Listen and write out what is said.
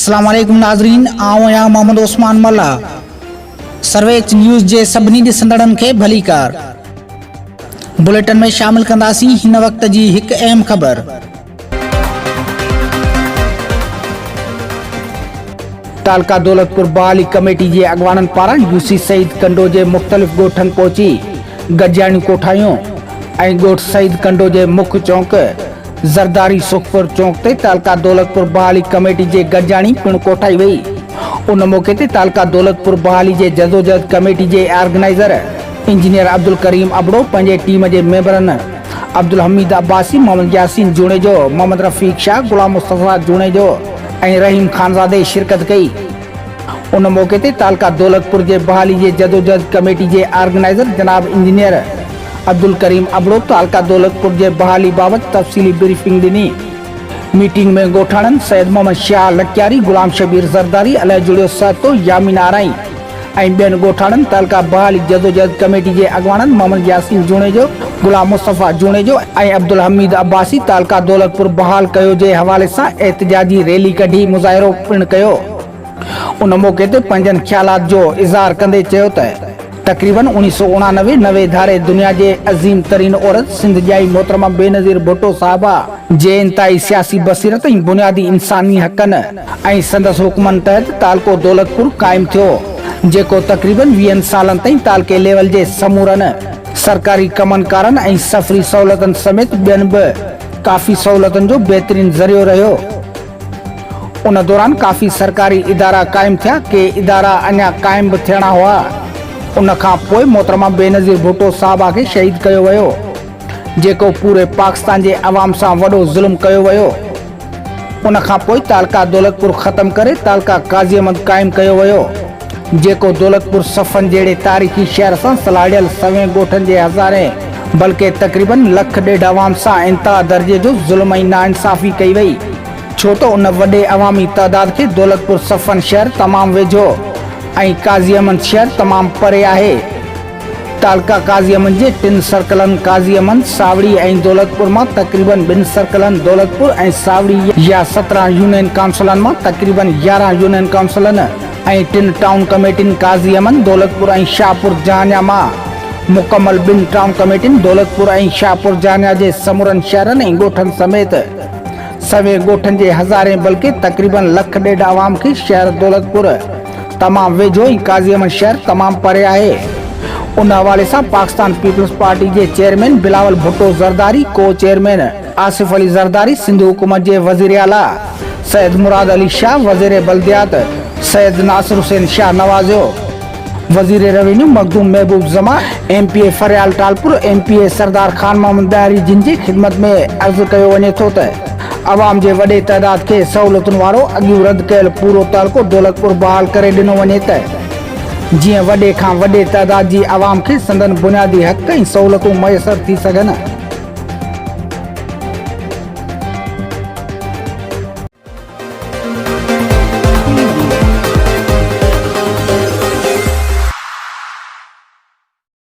अस्सलाम वालेकुम नाज़रीन, आऊं आहियां मोहम्मद उस्मान मल्ला। सर्वेच न्यूज़ जे सभिनी ॾिसंदड़नि खे भली कार। बुलेटिन में शामिल कंदासीं हिन वक्त जी हिकु अहम ख़बर। तालका दौलतपुर बहाली कमेटी जे अॻवाननि पारां यूसी सईद कंडो जे मुख़्तलिफ़ ॻोठनि पहुची गॾिजाणियूं कोठायूं ऐं ॻोठ सईद कंडो जे मुख्य चौक ज़रदारी सुखपुर चौक ते तालका दौलतपुर बहाली कमेटी जे गॾिजाणी पिणु कोठाई वई। उन मौके ते तालका दौलतपुर बहाली जे जदोजहद कमेटी जे ऑर्गेनाइज़र इंजीनियर अब्दुल करीम अबड़ो पंहिंजे टीम जे मेंबरनि अब्दुल हमीद अब्बासी, मोहम्मद यासीन जूणेजो, मोहम्मद रफ़ीक शाह, गुलाम मुस्तफ़ा जूणेजो ऐं रहीम खानज़ादे शिरकत कई। उन मौके ते तालका दौलतपुर जे बहाली जे जदोजहद कमेटी जे ऑर्गेनाइज़र जनाब इंजीनियर अब्दुल करीम अबड़ो तालका दौलतपुर जे बहाली बाबति तफ़सीली ब्रीफिंग ॾिनी। मीटिंग में ॻोठाणनि सैयद मोहम्मद शाह लकियारी, गुलाम शबीर ज़रदारी, अलाए जुड़ियो सातो, यामीन आराई ऐं ॿियनि ॻोठाणनि तालका बहाली जदोजहद कमेटी जे अॻवाननि मोहम्मद यासीन जूणेजो, गुलाम मुस्तफ़ा जूणेजो ऐं अब्दुल हमीद अब्बासी तालका दौलतपुर बहाल कयो जे हवाले सां एहतिजाजी रैली कढी मुज़ाहिरो पिणु कयो। उन मौके ते पंहिंजनि ख़्यालात जो इज़हार कंदे चयो त तक़रीबन 1989 धारे दुनिया जे अज़ीम तरीन औरत सिंध जाई मोहतरमा बेनज़ीर भुट्टो साहिबा जे इंतहाई सियासी बसीरत ऐं बुनियादी इंसानी हक़नि ऐं संदसि हुकुमनि तहत तालको दौलतपुर क़ाइमु थियो, जेको तक़रीबन 20 सालनि ताईं तालके लेवल जे समूरनि सरकारी कमनि कारनि ऐं सफ़री सहूलियतनि समेत ॿियनि बि काफ़ी सहूलियतनि जो बहितरीन ज़रियो रहियो। उन दौरान काफ़ी सरकारी इदारा क़ाइमु थिया, के इदारा अञा क़ाइमु बि थियणा हुआ। उन खां पोइ मोहतरमा बेनज़ीर भुट्टो साहिबा खे शहीद कयो वियो, जेको पूरे पाकिस्तान जे अवाम सां वॾो ज़ुल्म कयो वियो। उन खां पोइ तालका दौलतपुर ख़त्म करे तालका काज़ी अहमद क़ाइमु कयो वियो, जेको दौलतपुर सफ़न जहिड़े तारीख़ी शहर सां सलाहियल सवें ॻोठनि जे हज़ारे बल्कि तक़रीबन लख ॾेढ अवाम सां इंतहा दर्जे जो ज़ुल्म ऐं नाइंसाफ़ी कई वई, छो त उन वॾे अवामी तइदाद खे दौलतपुर सफ़न शहर तमामु वेझो ऐं काज़ी अहमद शहर तमामु परे आहे। तालका काज़ी अहमद जे 3 सर्कलनि काज़ी अहमद, सावड़ी ऐं दौलतपुर मां तक़रीबन 2 सर्कलनि दौलतपुर ऐं सावड़ी या 17 यूनियन काउंसिलनि मां तक़रीबन 11 यूनियन काउंसिलनि ऐं 3 टाउन कमेटियुनि काज़ी अहमद, दौलतपुर ऐं शाहपुर जहानिया मां मुकमल 2 टाउन कमेटियुनि दौलतपुर ऐं शाहपुर जहानिया जे समूरनि शहरनि ऐं ॻोठनि समेत सवे ॻोठनि जे हज़ारे बल्कि तक़रीबन लख ॾेढ अवाम खे शहर दौलतपुर तमामु वेझो ऐं काज़ी अहमद शहर तमामु परे आहे। उन हवाले सां पाकिस्तान पीपल्स पार्टी जे चेयरमैन बिलावल भुट्टो ज़रदारी, को चेयरमैन आसिफ अली ज़रदारी, सिंध हुकूमत जे वज़ीर आला सैयद मुराद अली शाह, वज़ीर बल्दियात सैयद नासिर हुसैन शाह नवाज़ियो, वज़ीर रेवेन्यू मखदूम महबूब जमा, MPA फरियाल टालपुर, MPA सरदार खान मोहम्मद दारी, जिन जी ख़िदमत में अर्ज़ु कयो वञे थो त अवाम जे वॾे तइदाद खे सहूलियतुनि वारो अॻियूं रद्द कयल पूरो तालको दौलतपुर बहाल करे ॾिनो वञे त जीअं वॾे खां वॾे तइदाद जी अवाम खे संदन बुनियादी हक़ ऐं सहूलियतूं मुयसर थी सघनि।